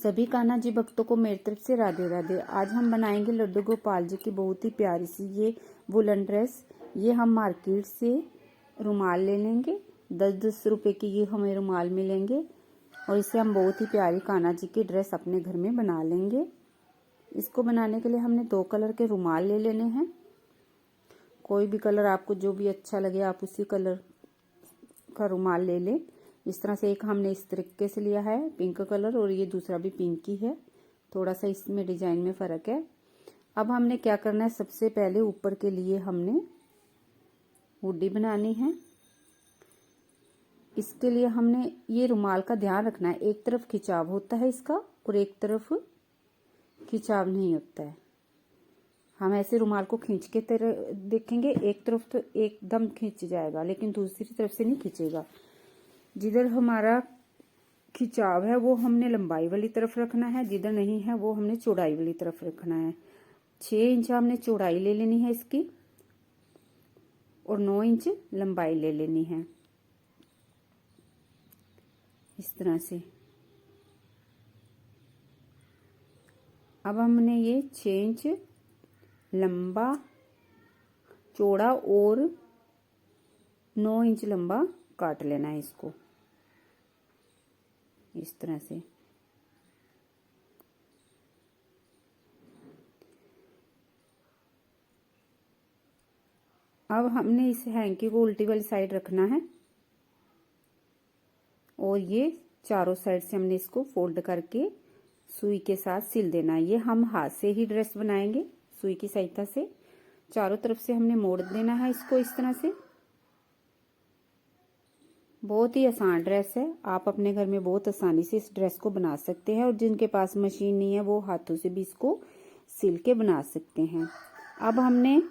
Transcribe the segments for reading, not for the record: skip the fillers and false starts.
सभी कान्हा जी भक्तों को मेरी तरफ से राधे राधे। आज हम बनाएंगे लड्डू गोपाल जी की बहुत ही प्यारी सी ये वुलन ड्रेस। ये हम मार्केट से रुमाल ले लेंगे, 10-10 रुपए की ये हमें रुमाल मिलेंगे और इससे हम बहुत ही प्यारी कान्हा जी की ड्रेस अपने घर में बना लेंगे। इसको बनाने के लिए हमने 2 कलर के रुमाल ले लेने हैं। कोई भी कलर आपको जो भी अच्छा लगे आप उसी कलर का रुमाल ले लें। इस तरह से एक हमने इस तरीके से लिया है पिंक कलर और ये दूसरा भी पिंक ही है, थोड़ा सा इसमें डिजाइन में फर्क है। अब हमने क्या करना है, सबसे पहले ऊपर के लिए हमने हुडी बनानी है। इसके लिए हमने ये रुमाल का ध्यान रखना है, एक तरफ खिंचाव होता है इसका और एक तरफ खिंचाव नहीं होता है। हम ऐसे रुमाल को खींच के तरह देखेंगे, एक तरफ तो एकदम खींच जाएगा लेकिन दूसरी तरफ से नहीं खींचेगा। जिधर हमारा खिंचाव है वो हमने लंबाई वाली तरफ रखना है, जिधर नहीं है वो हमने चौड़ाई वाली तरफ रखना है। 6 इंच हमने चौड़ाई ले लेनी है इसकी और 9 इंच लंबाई ले लेनी है इस तरह से। अब हमने ये 6 इंच लंबा चौड़ा और 9 इंच लंबा काट लेना है इसको इस तरह से। अब हमने इस हैंकी को उल्टी वाली साइड रखना है और ये चारों साइड से हमने इसको फोल्ड करके सुई के साथ सिल देना है। ये हम हाथ से ही ड्रेस बनाएंगे, सुई की सहायता से चारों तरफ से हमने मोड़ देना है इसको इस तरह से। बहुत ही आसान ड्रेस है, आप अपने घर में बहुत आसानी से इस ड्रेस को बना सकते हैं और जिनके पास मशीन नहीं है वो हाथों से भी इसको सिल के बना सकते हैं। अब हमने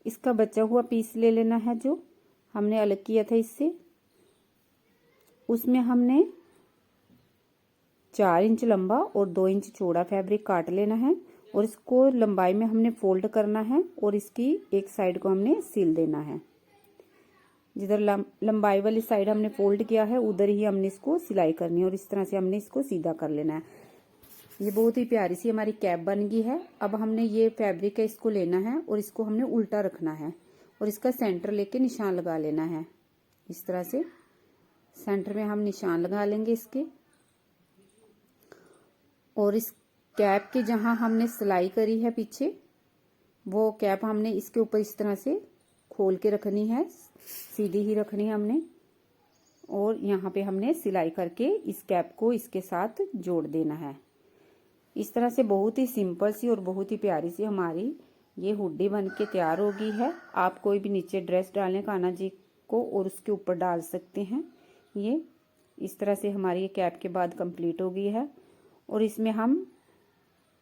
इसका बचा हुआ पीस ले लेना है जो हमने अलग किया था इससे, उसमें हमने 4 इंच लंबा और 2 इंच चौड़ा फैब्रिक काट लेना है और इसको लंबाई में हमने फोल्ड करना है और इसकी एक साइड को हमने सिल देना है। जिधर लंबाई वाली साइड हमने फोल्ड किया है उधर ही हमने इसको सिलाई करनी है और इस तरह से हमने इसको सीधा कर लेना है। ये बहुत ही प्यारी सी हमारी कैप बन गई है। अब हमने ये फैब्रिक है इसको लेना है और इसको हमने उल्टा रखना है और इसका सेंटर लेके निशान लगा लेना है इस तरह से। सेंटर में हम निशान लगा लेंगे इसके और इस कैप के जहां हमने सिलाई करी है पीछे वो कैप हमने इसके ऊपर इस तरह से खोल के रखनी है, सीधी ही रखनी है हमने और यहाँ पे हमने सिलाई करके इस कैप को इसके साथ जोड़ देना है। इस तरह से बहुत ही सिंपल सी और बहुत ही प्यारी सी हमारी ये हुडी बन के तैयार हो गई है। आप कोई भी नीचे ड्रेस डालें कान्हा जी को और उसके ऊपर डाल सकते हैं। ये इस तरह से हमारी ये कैप के बाद कंप्लीट हो गई है और इसमें हम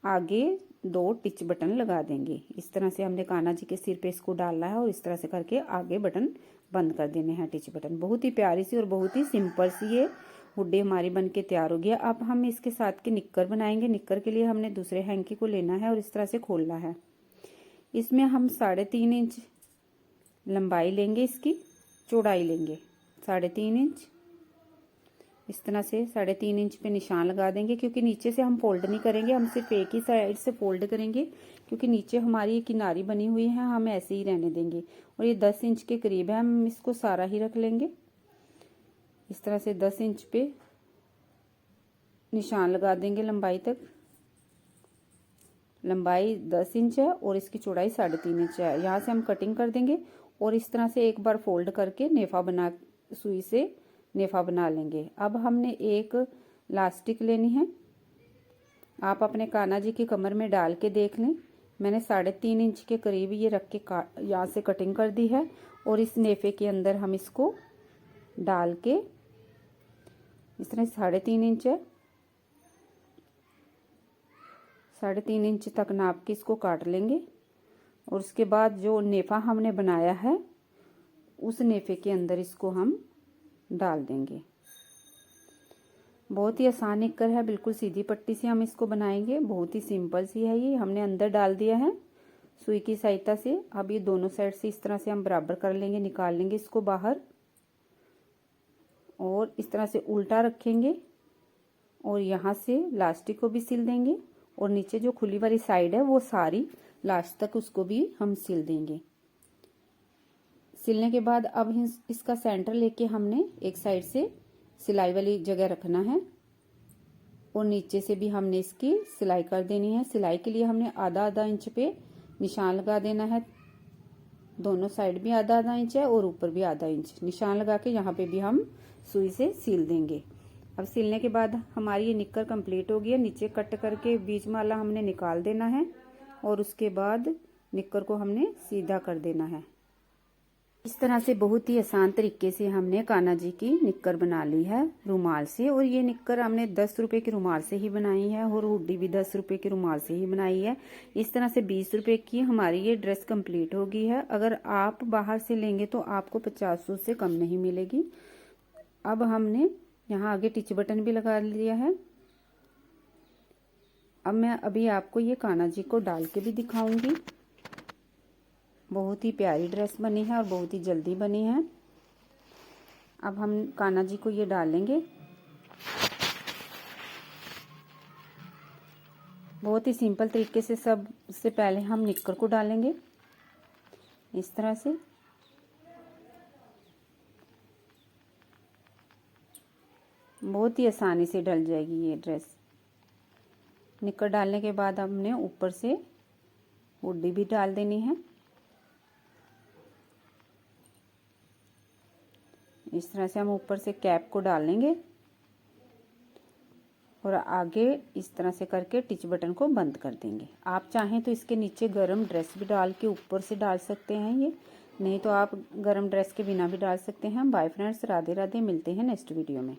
आगे 2 टिच बटन लगा देंगे। इस तरह से हमने कान्हा जी के सिर पे इसको डालना है और इस तरह से करके आगे बटन बंद कर देने हैं, टिच बटन। बहुत ही प्यारी सी और बहुत ही सिंपल सी ये हुडी हमारी बन के तैयार हो गया। अब हम इसके साथ की निक्कर बनाएंगे। निक्कर के लिए हमने दूसरे हैंकी को लेना है और इस तरह से खोलना है। इसमें हम 3.5 इंच लंबाई लेंगे, इसकी चौड़ाई लेंगे 3.5 इंच। इस तरह से 3.5 इंच पे निशान लगा देंगे क्योंकि नीचे से हम फोल्ड नहीं करेंगे, हम सिर्फ एक ही साइड से फोल्ड करेंगे क्योंकि नीचे हमारी ये किनारी बनी हुई है, हम ऐसे ही रहने देंगे। और ये 10 इंच के करीब है, हम इसको सारा ही रख लेंगे। इस तरह से 10 इंच पे निशान लगा देंगे लंबाई तक। लंबाई 10 इंच है और इसकी चौड़ाई 3.5 इंच है। यहाँ से हम कटिंग कर देंगे और इस तरह से एक बार फोल्ड करके नेफा बना, सुई से नेफा बना लेंगे। अब हमने एक लास्टिक लेनी है, आप अपने कान्हा जी की कमर में डाल के देख लें। मैंने 3.5 इंच के करीब ये रख के यहाँ से कटिंग कर दी है और इस नेफे के अंदर हम इसको डाल के इस तरह 3.5 इंच है, 3.5 इंच तक नाप के इसको काट लेंगे और उसके बाद जो नेफा हमने बनाया है उस नेफे के अंदर इसको हम डाल देंगे। बहुत ही आसान निक्कर है, बिल्कुल सीधी पट्टी से हम इसको बनाएंगे। बहुत ही सिंपल सी है ये, हमने अंदर डाल दिया है सुई की सहायता से। अब ये दोनों साइड से इस तरह से हम बराबर कर लेंगे, निकाल लेंगे इसको बाहर और इस तरह से उल्टा रखेंगे और यहाँ से लास्टिक को भी सिल देंगे और नीचे जो खुली वाली साइड है वो सारी लास्ट तक उसको भी हम सिल देंगे। सिलने के बाद अब इसका सेंटर लेके हमने एक साइड से सिलाई वाली जगह रखना है और नीचे से भी हमने इसकी सिलाई कर देनी है। सिलाई के लिए हमने आधा आधा इंच पे निशान लगा देना है। दोनों साइड भी आधा आधा इंच है और ऊपर भी आधा इंच निशान लगा के यहाँ पे भी हम सुई से सिल देंगे। अब सिलने के बाद हमारी ये निक्कर कंप्लीट हो गई है। नीचे कट करके बीच वाला हमने निकाल देना है और उसके बाद निक्कर को हमने सीधा कर देना है। इस तरह से बहुत ही आसान तरीके से हमने कान्हा जी की निक्कर बना ली है रुमाल से। और ये निक्कर हमने 10 रुपए के रुमाल से ही बनाई है और हुडी भी 10 रुपए के रुमाल से ही बनाई है। इस तरह से 20 रुपए की हमारी ये ड्रेस कंप्लीट हो गई है। अगर आप बाहर से लेंगे तो आपको 50 से कम नहीं मिलेगी। अब हमने यहाँ आगे टिच बटन भी लगा लिया है। अब मैं अभी आपको ये कान्हा जी को डाल के भी दिखाऊंगी। बहुत ही प्यारी ड्रेस बनी है और बहुत ही जल्दी बनी है। अब हम कान्हा जी को ये डालेंगे। बहुत ही सिंपल तरीके से सबसे पहले हम निक्कर को डालेंगे इस तरह से। बहुत ही आसानी से डल जाएगी ये ड्रेस। निक्कर डालने के बाद हमने ऊपर से हुडी भी डाल देनी है। इस तरह से हम ऊपर से कैप को डालेंगे और आगे इस तरह से करके टिच बटन को बंद कर देंगे। आप चाहें तो इसके नीचे गरम ड्रेस भी डाल के ऊपर से डाल सकते हैं ये, नहीं तो आप गरम ड्रेस के बिना भी डाल सकते हैं। बाय फ्रेंड्स, राधे राधे, मिलते हैं नेक्स्ट वीडियो में।